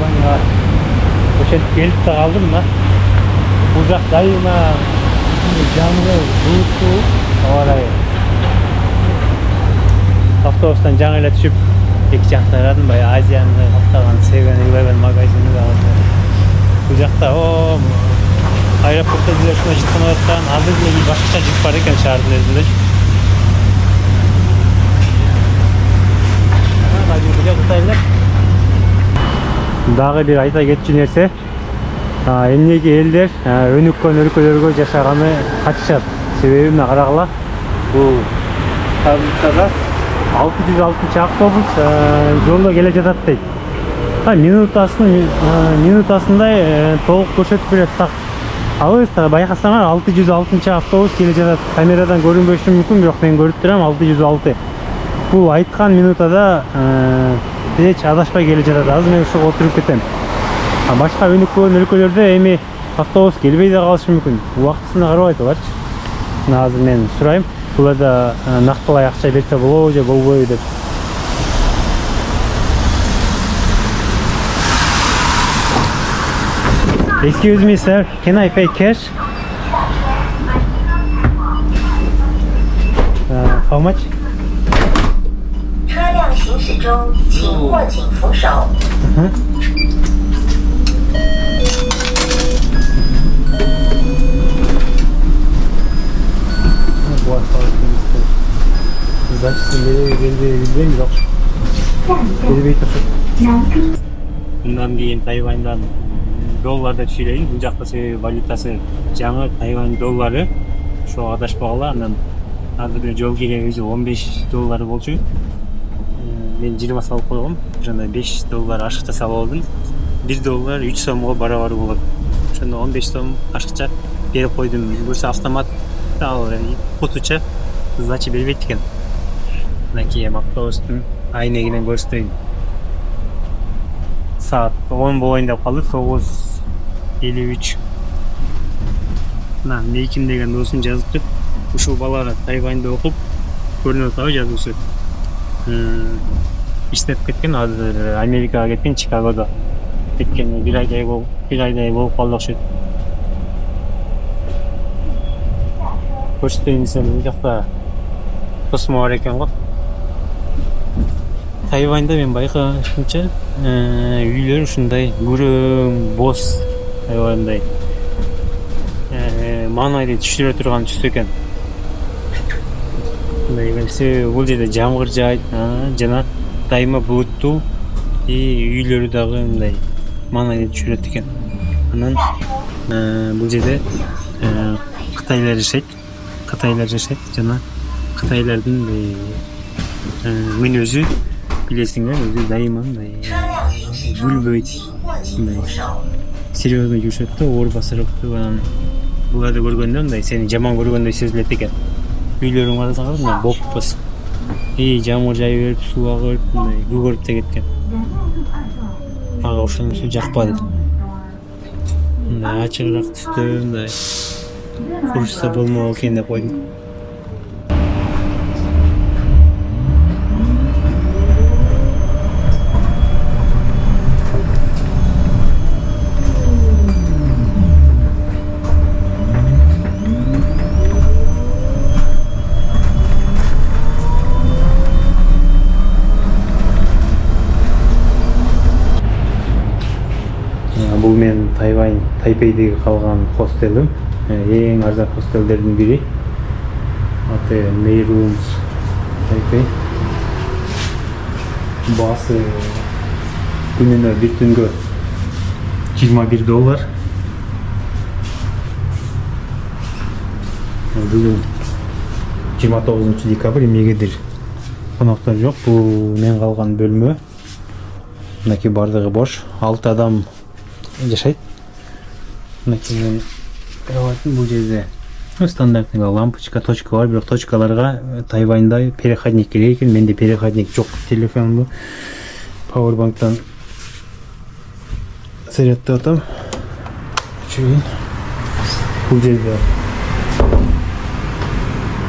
Tayvan'a gelip de kaldım da uzak dayıma canlı bulutlu orayı avtobustan жаңы түшүп эки жакта карадым баягы Азияны каптаган Seven Eleven магазини да бул жакта аэропортто делешине чыккан аткан азыр деле башкача жип бар экен шаардын өзүндө. Дагы бир айта кетчү нерсе, эмнеге элдер өнүккөн өлкөлөргө жашаганы качышат. Себеби мына карагыла, бул Казахстанда 606 автобус жолдо келе жатат дейт. Минутасында толук көрсөтүп берет. Так алыс байкасаңар 606 автобус келе жатат. Камерадан көрүнбөшү мүмкүн, бирок мен көрүп турам 606. Бул айткан минутада эч адашпай келе жатат. Азыр мен ушуга отуруп кетем. Башка өнүккөн өлкөлөрдө эми автобус келбей да калышы мүмкүн. Убактысына карабайт аларчы. Азыр мен сурайм, буларда нактылай акча берсе болобу же болбойбу деп. Excuse me, sir. Can I pay cash? How much? 车辆行驶中，请握紧扶手。Bundan keyin Tayvan'dan долларда түшүрөйүн. Бул жакта себеби валютасы жаңы Тайвань доллары. Ошого адашпагыла. Анан азыр жол кирген өзү $15 болчу. Мен 20 салып койгом. Ошондо $5 ашыкча салып алдым. $1 3 сомго барабар болот. Ошондо 15 сом ашыкча берип койдум. Көрсө автомат ал котуча сдача бербейт экен. Анан кийин автобустун айнегинен көрсөтөйүн. Saat 10 болайын деп калды, 9:53. Мына Мейкин деген досум жазыптыр. Ушул балага Тайваньда окуп, көрүнүп атабы жазуусу. Иштеп кеткен, азыр Америкага кеткен, Чикагодо. Кеткен бир айдай болуп калды окшойт. Көрсөтөйүн десем, бул жакта тосмо бар экен го. Тайваньда мен байкаганымча үйлөр ушундай көрөң, бос, аябай маанайды түшүрө турган түстө экен. Бул жерде жамгыр жаайт, жана дайыма булуттуу, үйлөрү дагы мындай маанайды түшүрөт экен. Анан бул жерде кытайлар жашайт, жана кытайлардын мүнөзү билесиңер, өзү дайыма мындай күлбөйт, мындай серьезно жүрүшөт да, оор басырыптуу. Анан буларды көргөндө мындай сени жаман көргөндөй сезилет экен. Үйлөрүң карасаңар мындай боппуз. Жамгыр жай берип, суу агып, мындай көгөрүп да кеткен. Ага ошонусу жакпады. Мындай ачыгыраак түстө мындай курушса болмок экен деп койдум. Бул мен Тайвань, Тайпейдеги калган хостелим. Эң арзан хостелдердин бири. Аты Meirooms Taipei. Баасы күнүнө бир түнгө $21. Бүгүн 29 декабрь, эмнегедир коноктор жок. Бул мен калган бөлмө. Мынакей бардыгы бош. 6 адам жашайт. Мынакей кроваттын бул жерде стандартный лампочка, точка бар. Бирок точкаларга Тайваньда переходник керек экен. Менде переходник жок. Телефонду пауэрбанктан зарядтап атам. Бул жерде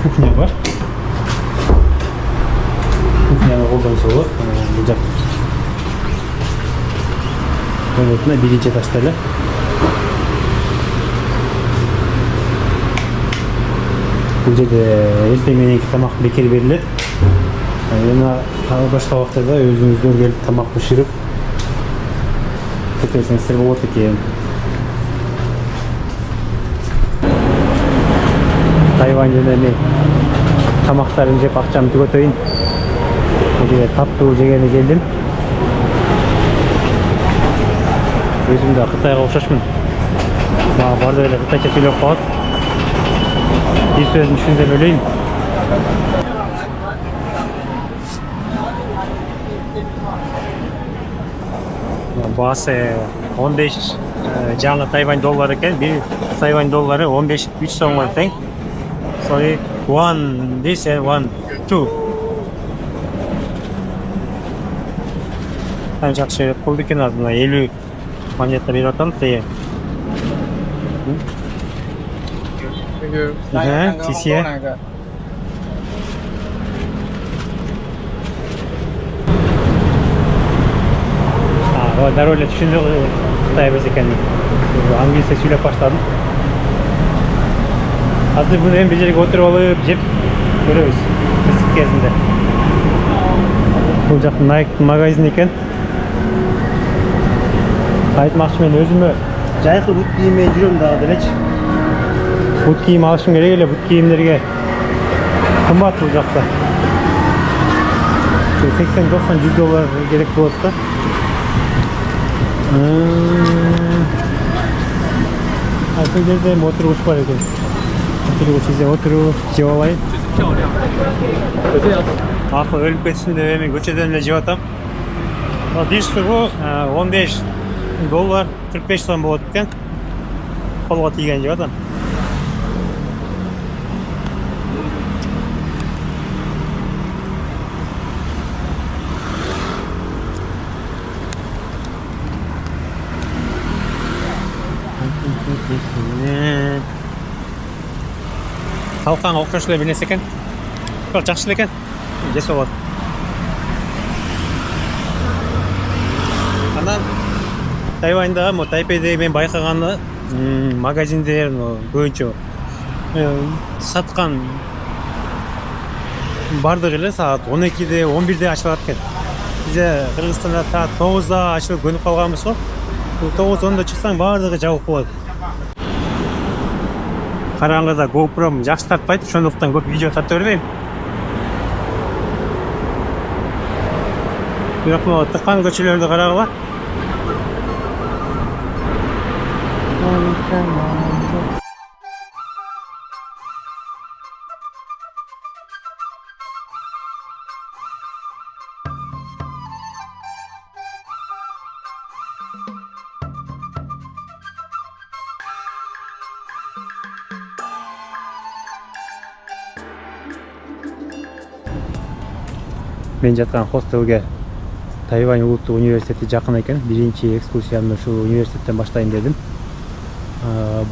кухня бар. Кухняны колдонсо болот. Бул жак Omutuna birinci etажda эле. Бул жерде эртең мененки тамак бекер берилет. Жана башка убактарда өзүңүздөр келип тамак бышырып кетесиңиздер болот экен. Тайваньда мен тамактарын жеп акчамды түгөтөйүн. Мындай таптуу жегени келдим. Өзüm de Kıtay'a okşaşmın. Bana barda öyle Kıtayca söyleyip kalıp bir sözün düşünsem öyleyim. Bahası 15 canlı Tayvan doları iken bir Tayvan doları 15 3 son var denk. Sorry, one this and one two. Ancak şöyle kuldukun adına 50 монета беріп атам сізге. Тисе. Дорога түшүндү Кытай эмес экенин. Англисче сүйлөп баштадым. Азыр буну эми бир жерге отуруп алып жеп көрөбүз. Ысык кезинде. Бул жактын Nike магазин экен. Айтмакчы мен өзүмө жайкы бут кийиммен жүрөм дагы делечи. Бут кийим алышым керек эле, бут кийимдерге кымбат бул жакта. 80-90-100 доллар керек болот да. Ошол жерде отургуч бар экен. Отургуч изе отуруп жеп алайын. Акыл өлүп кетсин деп эми көчөдөн эле жеп атам. Диш тургу 15 доллар 45 сом болот экен. Колго тийген жеп атам. Талканга окшош эле бир нерсе экен. Бирок жакшы эле экен. Жесе болот. Анан Тайваньда, Тайпейде мен байкаганы магазиндер көбүнчө саткан бардыгы эле саат 12-де, 11-де ачылат экен. Бизе Кыргызстанда саат 9-да ачылып көнүп калганбыз го. 9-10-да чыксаң бардыгы жабык болот. Караңгыда GoPro'м жакшы тартпайт, ошондуктан көп видео тарта бербейм. Бирок могу тыккан көчөлөрдү карагыла. Мен жаткан хостелге Тайвань улуттук университети жакын экен. Биринчи экскурсиямды ушул университеттен баштайын дедим.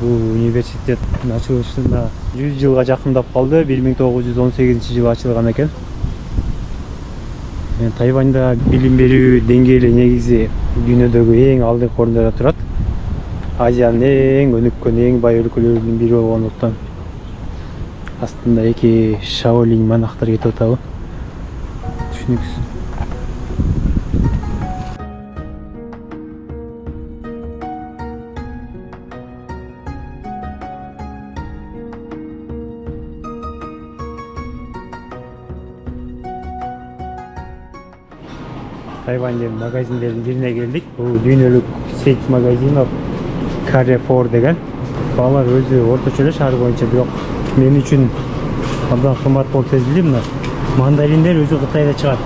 Бул университет ачылышына 100 жылга жакындап калды. 1918-жылы ачылган экен. Тайваньда билим берүү деңгээли негизи дүйнөдөгү эң алдыңкы орундарда турат. Азиянын эң өнүккөн, эң бай өлкөлөрүнүн бири болгондуктан астында эки Шаолинь монахтар кетип атабы. Düşünüksün. Tayvan'ın magazinlerin birine geldik. Bu dünyaluk seyit magazin o Carrefour деген. Балар өзү орточо эле шаар боюнча, бирок мен үчүн абдан кымбат болуп сезилди мына. Mandalинler өзү Кытайда чыгат.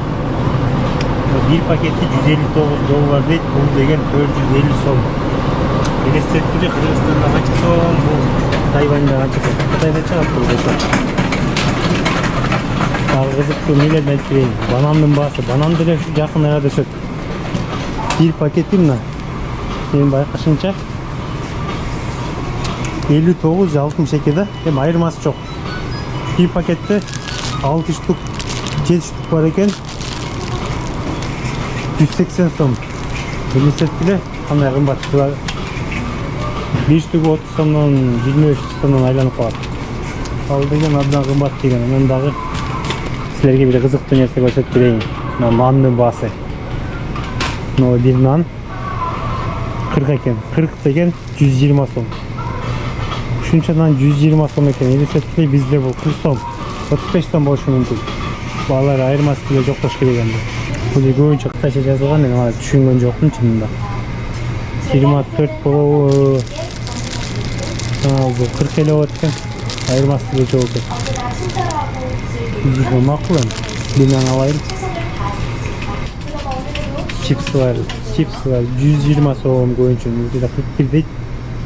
Bir paketi 159 доллар дейт, бул деген 450 сом. Элестеттири Кыргызстанда канча сом, бул Тайваньда канча сом. Кытайда чыгат бул болсо. Ал кызыктуу нелерди айтып берейин. Банандын баасы, банан деле жакын арада өсөт. Bir paketi мына. Менин байкашымча 59-62 да. Эми айырмасы жок. Bir pakette 6 штук, 7 штук бар екен. 180 сом. Елестеткіле қандай қымбат кило 1 штук 30 сомнан 25 сомнан айланып қалады. Ал деген абдан қымбат деген. Ондағы сілерге бір қызықты нәрсе көрсетіп берейін. Нанның басы. Bir nan 40 eкен. 40 деген 120 сом. Шунчадан 120 сом екен. Елестеткіле бізде бұл 40 сом. 35 сом болушы мүмкін. Балалар айырмасы тіле жоқташ керек енді. Бұл көбінше қытайша жазылған, мен аны түшінген жоқпын шынында. 24 болуы бұл 40 елі өткен. Айырмасы тіле жоқ екен. 120 мақұл енді. Бинан алайын. Чипсылар 120 сом көбінше. Өзде 41 дейді.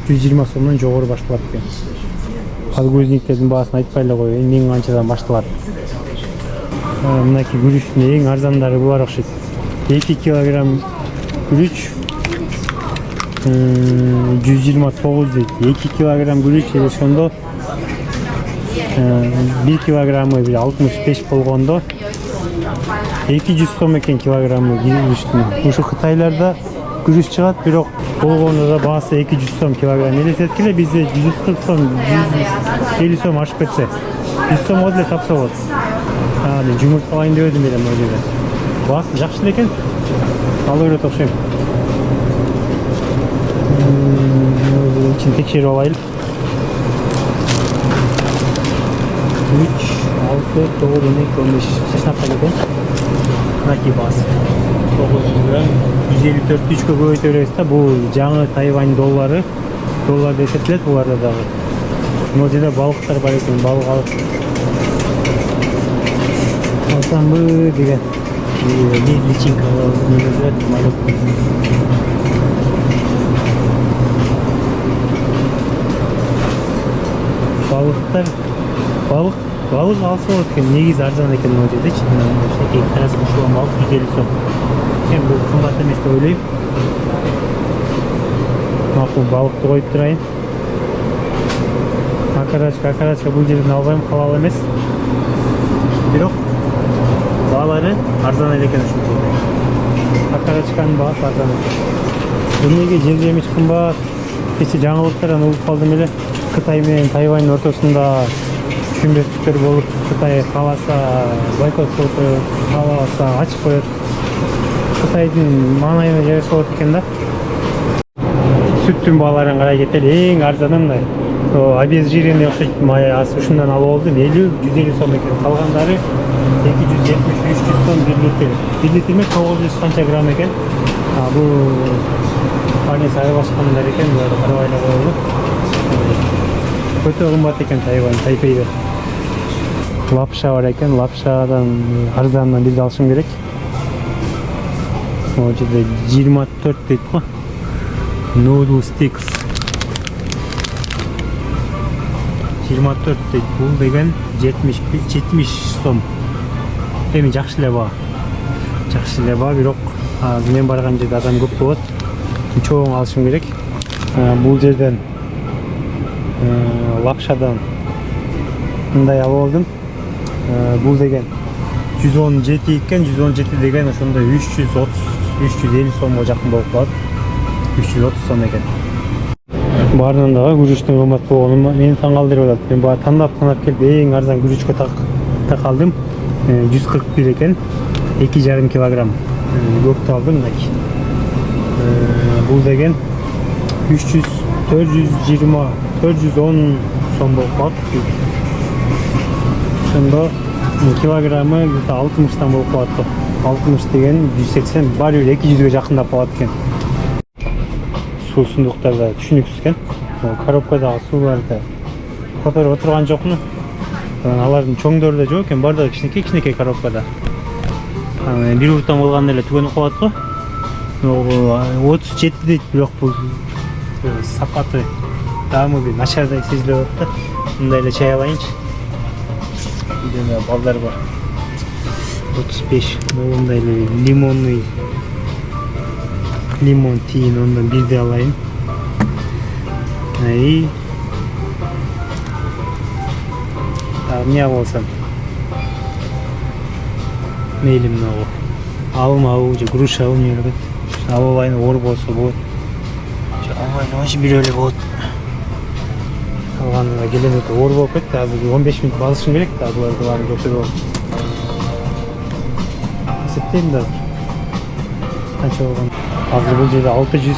120 сомнан жоғары башталады екен. Подгузниктердің басын айтпайлы қой, ең қаншадан башталады. Мынаки күріштің ең арзандары бұлар ұқсайды. 2 килограмм күріш 129 дейді. 2 килограмм күріш ешқондо 1 килограммы 65 болғанда 200 сом екен килограммы күріштің. Ушу Қытайларда күріш шығады, бирок болғанда да басы 200 сом килограмм. Елестеткіле бізде 140 сом, 150 сом ашып кетсе, 100 сом өділе тапса болады. Мен жұмырт қалайын деп өдім едім өдеді. Басы жақшыл екен, ал өрет оқшайым. Için tekшеріп алайын. 3, 6, 9, 15 шашнапта екен. Мынаки басы 900 грамм 154 3-кө көбөйтөбүз да. Бул жаңы Тайвань доллары. Долларда эсептелет буларда дагы. Мына жерде балыктар бар экен, балык алып алсамбы деген. Личинка нелер малек. Балык алса болот экен, негизи арзан экен мына жердечи. Мына тараз кушулган балык 150 сом. Мен бул кымбат эмес деп ойлойм. Макул балыкты коюп турайын. Акарачка бул жерден албайм, халал эмес. Бирок баалары арзан эле экен ушул жерде. Акарачканын баасы арзан экен. Эмнеге жер жемиш кымбат? Кече жаңылыктардан угуп калдым эле. Кытай менен Тайваньдын ортосунда түшүнбөстүктөр болуп, Кытай кааласа бойкот кылып коет, кааласа ачып коет. Кытайдын маанайына жараша болот экен да. Сүттүн бааларын карай кетели. Эң арзаны мындай. Обезжиренный окшойт мая ушундан алып алдым. 50-150 сом экен. Калгандары 270-300 сом 1 литр. 1 литрме 900 канча грамм экен. Бул анес айырбашкандар экен, буларды карабайлап коелу. Өтө кымбат экен Тайвань, Тайпейде. Лапша бар экен, лапшадан арзанынан бирди алышым керек. Могу жерде 24 дейт го. Noodle sticks 24 дейт. Бул деген 70 сом. Эми жакшы эле баа. Бирок мен барган жерде адам көп болот. Чоң алышым керек. Бул жерден лапшадан мындай алып алдым. Бул деген 117 экен, 117 деген ошондой 350 сомго жакын болуп калат. 330 сом экен. Баарынан дагы күрүштүн кымбат болгону мени таң калтырып атат. Мен баа тандап келип эң арзан күрүчкө такалдым. 141 экен. 2,5 килограмм. Көктү алдым мынакей. Бул деген 410 сом болуп калат. Ошондо килограммы 60тан болуп калат. 60 деген 180, бар бир 200ге жакындап калат экен. Суу сундуктарда түшүнүксүз экен. Коробкадагы сууларды которуп отурган жокмун. Алардын чоңдору да жок экен, бардыгы кичинекей коробкада. Бир уртан болгондо эле түгөнүп калат го. 37 дейт, бирок бул сапаты дамы бир начардай сезилип атат да. Мындай эле чай алайынчы. Деме балдар бар. 35. Мындай эле лимон тиин ондан бирди алайын. Эмне болсам? Мейли мынагу. Алма же груша эмне эле. ауыл айны оор болса болот. Ауыл айны 11 эле болот. Калганында келгенде оор болуп кетти. Азыр 15 минут басышым керек да, буларды баарын көчөрүп алып. Эсептейм да азыр. Канча болгон? Азыр бул жерде 600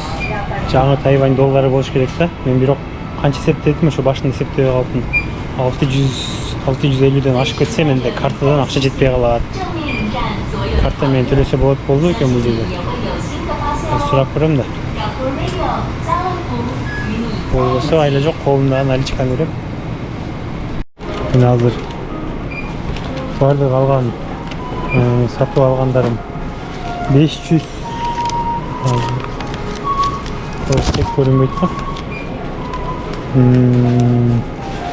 жаңы Тайвань доллары болуш керек да. Мен бирок канча эсептедим, ошо башында эсептеп калдым. 650ден ашып кетсе менде картадан акча жетпей калат. Карта менен төлөсө болду экен бул жерде. Сурап көрөм да. Болбосо айла жок, колумдагы наличканы берем. Мен азыр бардык алган сатып алгандарым 500 Толық көрінбейді ма?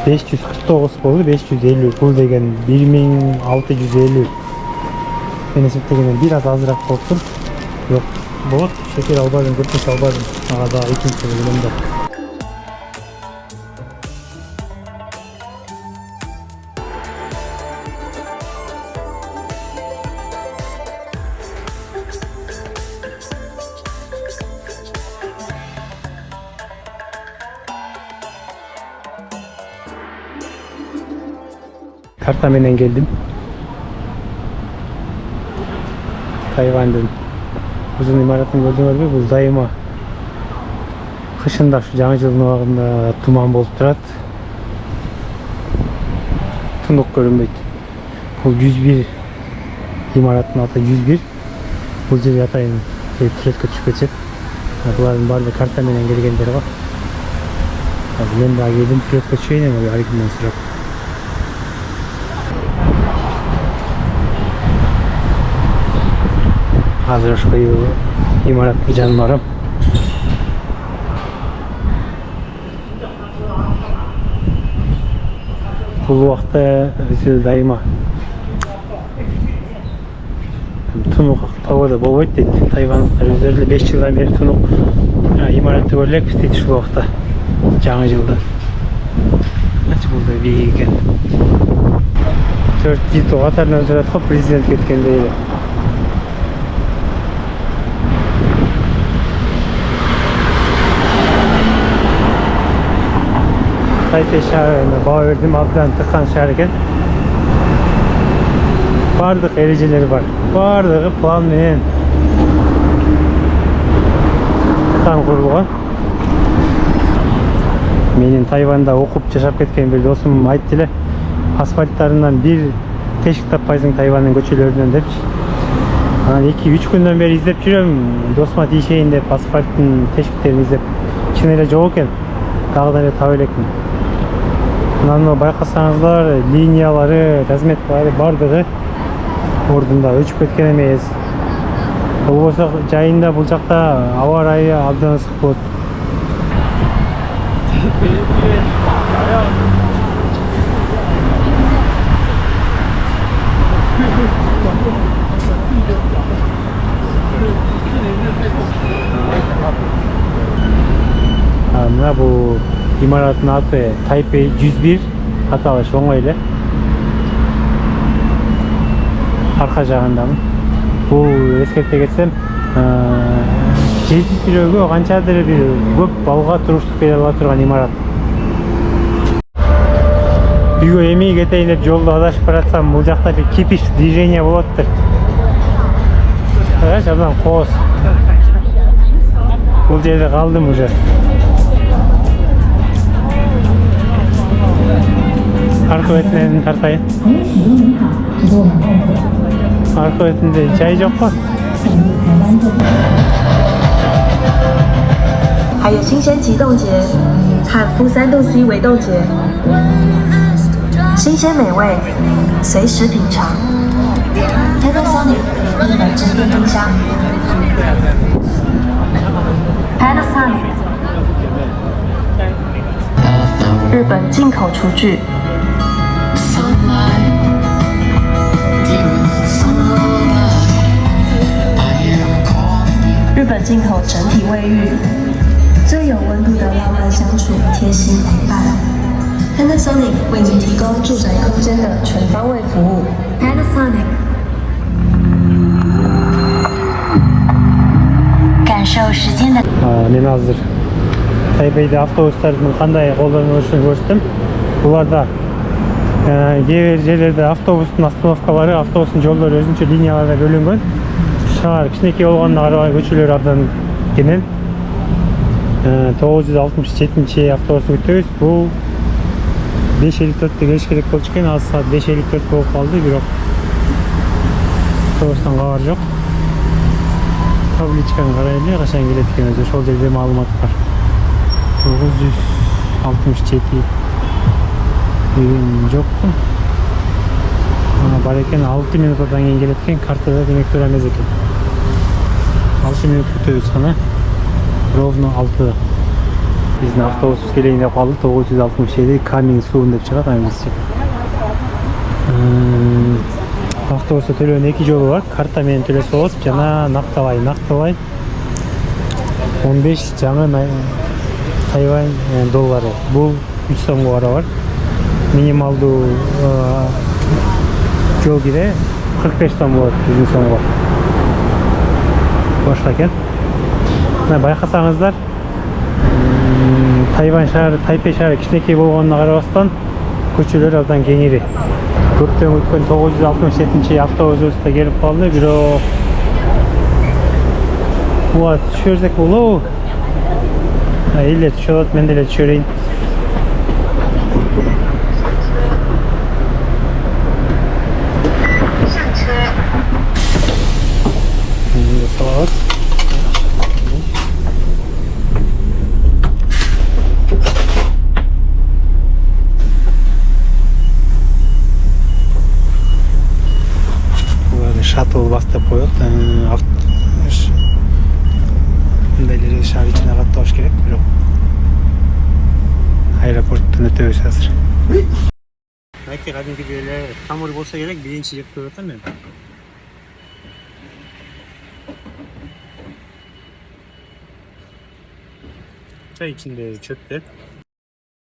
549 болды, 550. Бұл деген 1650. Мен есептегеннен biraz азырақ болып тұр. Жоқ, болады. Шекер албадым, көпмеш албадым. Ағада екінші бөлімді. Karta menен geldim. Tayvan'dan. Uzun imaratını gördüğünüz gibi bu daima kışında şu жаңы жылдын убагында туман болуп турат. Тунук көрүнбөйт. Бул 101 имараттын аты 101. Бул жерге атайын суретке түшүп кетсек. Булардын баардыгы карта менен келгендер бар. Азыр мен дагы келдим суретке түшөйүн, ар кимден сурап. Hazır ошол имараттын жанына барам. Бул убакта биз дайыма тунук погода болбойт дейт. Тайвандыктар өздөрү 5 жылдан бери тунук имаратты көрүп элекпиз дейт ушул убакта жаңы жылда. Ачы булда бийик экен. 4 жыл катарынан жүрөт го президент кеткенде эле. Taipei şehrine bağ verdim, abdan tıkan şehir eкен. Бардык ereceleri var. Бардыгы план менен tıkan kurulgan. Менин Тайванда окуп жашап кеткен бир досум айтты эле, асфальттарынан бир тешик таппайсың Тайвандын көчөлөрүнөн депчи. Анан 2-3 күндөн бери издеп жүрөм, досума тийишейин деп асфальттын тешиктерин издеп. Чын эле жок экен. Дагыдан эле таап элекмин. Мынаны байкасаңыздар, линиялары, разметкалары бардыгы ордунда өчүп кеткен эмес. Болбосо жайында бул жакта аба ырайы абдан ысык болот. Мына бул имараттын аты Taipei 101 аталыш оңой эле. Арка жагындамы. Бул эскерте кетсем, жетип бирөөгө канчадыр бир көп балга туруштук бере ала турган имарат. Үйгө эмей кетейин деп жолдо адашып баратсам, бул жакта бир кипиш движение болоптур. Караш, абдан кооз. Бул жерде калдым уже. Arka öğretmenini tartayın. Arka öğretmeninde çay yok mu? 还有新鲜极冻节和负3度C 微冻节，新鲜美味，随时品尝。Panasonic 日本智电冰箱 ，Panasonic 日本进口厨具。日本进口整体卫浴，最有温度的浪漫相处，贴心陪伴。Panasonic 为您提供住宅空间的全方位服务。Panasonic 感受时间的。 Мен азыр Тайбэйде автобустардын кандай колдонулушун көрсөтөм. Буларда кээ бир жерлерде автобустун остановкалары, автобустун жолдору өзүнчө линияларга бөлүнгөн. Шаар кичинекей болгонуна карабай көчөлөр абдан кенен. 967 автобусту күтөбүз. Бул 5:54 келиш керек болчу экен. Азыр саат 5:54 болуп калды, бирок автобустан кабар жок. Табличканы карайлы, качан келет экен өзү ошол жерде маалымат бар. 967 деген жокпу. Бар экен, 6 минуттан кийин келет экен. Картада демек тура эмес экен. 6 минут күтөбүз гана. Ровно 6. Биздин автобусубуз келейин деп калды. 967 coming soon деп чыгат англисче. Автобуста төлөөнүн 2 жолу бар. Карта менен төлөсө болот жана нактабай 15 жаңы Тайвань доллары. Бул 3 сомго барабар. Минималдуу жол кире 45 сом болот, 100 сомго. Башка экен. Мына байкасаңыздар, Тайвань шаары, Тайпей шаары кичинекей болгонуна карабастан көчөлөр абдан кеңири. Көптөн күткөн 967 автобусубуз да келип калды, бирок буга түшө берсек болобу? Эле түшө алат, мен деле түшө берейин. Шаттл бастап коет. Мындайлар шаар ичине каттабаш керек, бирок аэропорттон өтөбүз азыр. Айке кадимки эле тамыр болсо керек, биринчи жеп көрүп атам мен. Чай ичинде чөптөр.